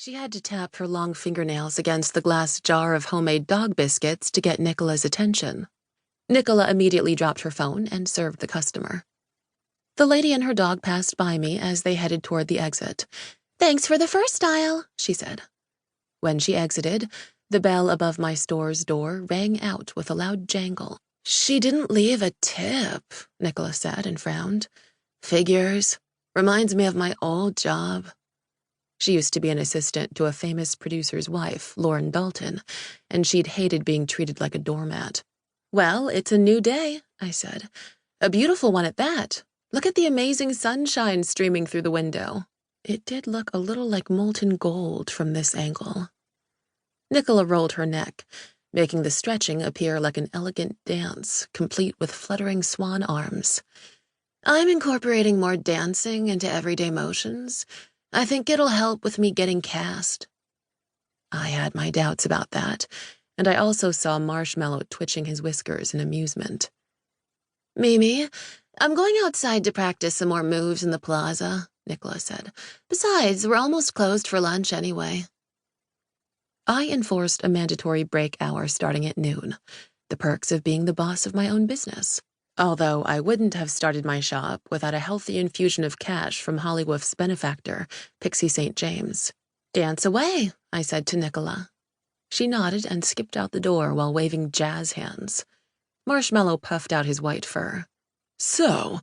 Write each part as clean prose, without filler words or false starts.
She had to tap her long fingernails against the glass jar of homemade dog biscuits to get Nicola's attention. Nicola immediately dropped her phone and served the customer. The lady and her dog passed by me as they headed toward the exit. "Thanks for the first aisle," she said. When she exited, the bell above my store's door rang out with a loud jangle. "She didn't leave a tip," Nicola said and frowned. "Figures. Reminds me of my old job." She used to be an assistant to a famous producer's wife, Lauren Dalton, and she'd hated being treated like a doormat. "Well, it's a new day," I said. "A beautiful one at that. Look at the amazing sunshine streaming through the window." It did look a little like molten gold from this angle. Nicola rolled her neck, making the stretching appear like an elegant dance, complete with fluttering swan arms. "I'm incorporating more dancing into everyday motions. I think it'll help with me getting cast." I had my doubts about that, and I also saw Marshmallow twitching his whiskers in amusement. "Mimi, I'm going outside to practice some more moves in the plaza," Nicola said. "Besides, we're almost closed for lunch anyway." I enforced a mandatory break hour starting at noon, the perks of being the boss of my own business. Although I wouldn't have started my shop without a healthy infusion of cash from Hollywoof's benefactor, Pixie St. James. "Dance away," I said to Nicola. She nodded and skipped out the door while waving jazz hands. Marshmallow puffed out his white fur. "So,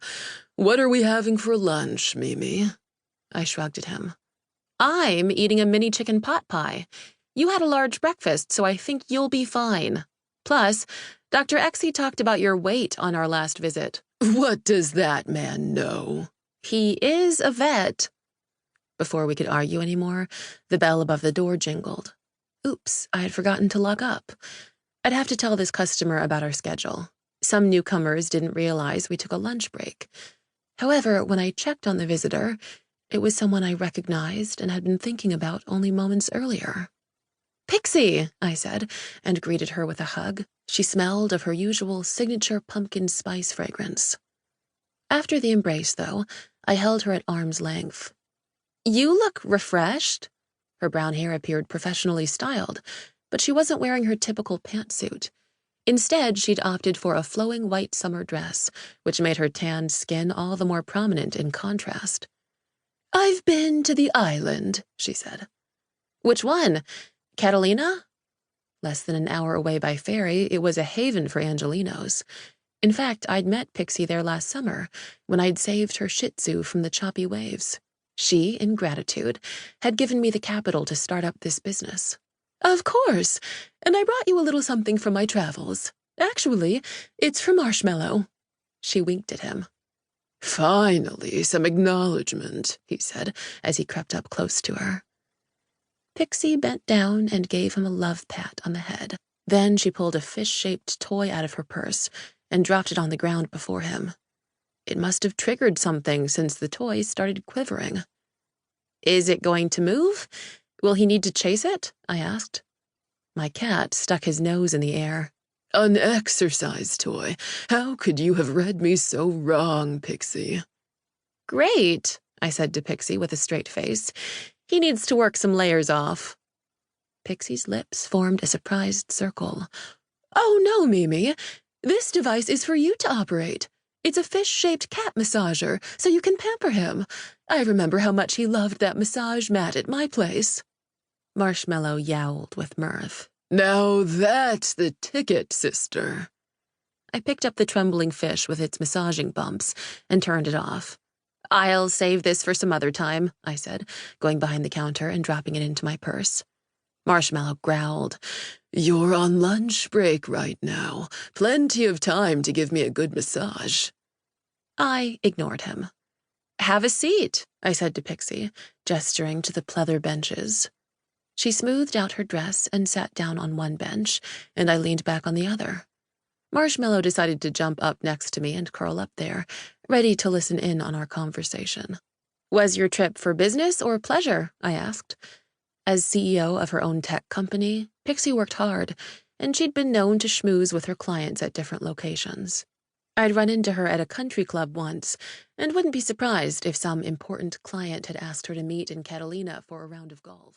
what are we having for lunch, Mimi?" I shrugged at him. "I'm eating a mini chicken pot pie. You had a large breakfast, so I think you'll be fine. Plus, Dr. Exie talked about your weight on our last visit." "What does that man know?" "He is a vet." Before we could argue anymore, the bell above the door jingled. Oops, I had forgotten to lock up. I'd have to tell this customer about our schedule. Some newcomers didn't realize we took a lunch break. However, when I checked on the visitor, it was someone I recognized and had been thinking about only moments earlier. "Pixie," I said, and greeted her with a hug. She smelled of her usual signature pumpkin spice fragrance. After the embrace, though, I held her at arm's length. "You look refreshed." Her brown hair appeared professionally styled, but she wasn't wearing her typical pantsuit. Instead, she'd opted for a flowing white summer dress, which made her tanned skin all the more prominent in contrast. "I've been to the island," she said. "Which one? Catalina?" Less than an hour away by ferry, it was a haven for Angelinos. In fact, I'd met Pixie there last summer, when I'd saved her Shih Tzu from the choppy waves. She, in gratitude, had given me the capital to start up this business. "Of course, and I brought you a little something from my travels. Actually, it's for Marshmallow." She winked at him. "Finally, some acknowledgement," he said, as he crept up close to her. Pixie bent down and gave him a love pat on the head. Then she pulled a fish-shaped toy out of her purse and dropped it on the ground before him. It must have triggered something since the toy started quivering. "Is it going to move? Will he need to chase it?" I asked. My cat stuck his nose in the air. "An exercise toy. How could you have read me so wrong, Pixie?" "Great," I said to Pixie with a straight face. "He needs to work some layers off." Pixie's lips formed a surprised circle. "Oh, no, Mimi. This device is for you to operate. It's a fish-shaped cat massager, so you can pamper him. I remember how much he loved that massage mat at my place." Marshmallow yowled with mirth. "Now that's the ticket, sister." I picked up the trembling fish with its massaging bumps and turned it off. "I'll save this for some other time," I said, going behind the counter and dropping it into my purse. Marshmallow growled. "You're on lunch break right now. Plenty of time to give me a good massage." I ignored him. "Have a seat," I said to Pixie, gesturing to the pleather benches. She smoothed out her dress and sat down on one bench, and I leaned back on the other. Marshmallow decided to jump up next to me and curl up there, ready to listen in on our conversation. "Was your trip for business or pleasure?" I asked. As CEO of her own tech company, Pixie worked hard, and she'd been known to schmooze with her clients at different locations. I'd run into her at a country club once, and wouldn't be surprised if some important client had asked her to meet in Catalina for a round of golf.